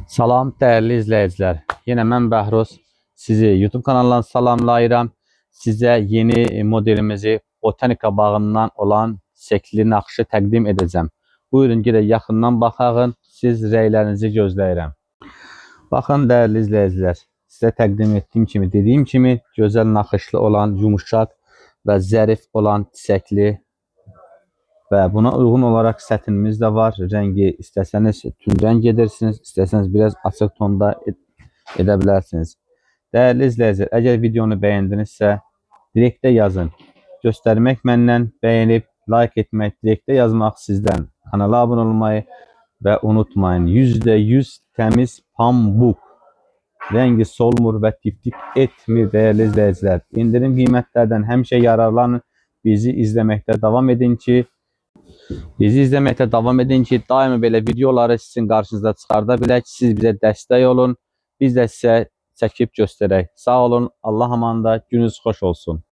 Salam değerli izleyiciler. Yine mən Bəhruz sizi YouTube kanalından salamlayıram. Sizə yeni modelimizi botanika bağından olan şəkli naxışı təqdim edəcəm. Buyurun gedək yaxından baxağın. Siz rəylərinizi gözləyirəm. Baxın değerli izleyiciler. Sizə təqdim etdiyim kimi, dediyim kimi gözəl naxışlı olan, yumuşaq və zərif olan çiçəkli və buna uyğun olarak sətinimiz də var. Rəngi istəsəniz tünd rəng edirsiniz, istəsəniz biraz açıq tonda edə bilərsiniz. Değerli izləyicilər, əgər videonu bəyəndinizsə, direktdə yazın. Göstərmək məndən, bəyənib, like etmək, direktdə yazmaq sizdən. Kanala abunə olmayı və unutmayın. %100 təmiz pambuk. Rəngi solmur və tiftik etmir değerli izləyicilər. İndirim qiymətlərdən həmişə yararlanın. Bizi izləməkdə davam edin ki, daima belə videoları sizin qarşınıza çıxarda bilək. Siz bizə dəstək olun. Biz də sizə çəkib göstərək. Sağ olun. Allah amanında. Gününüz xoş olsun.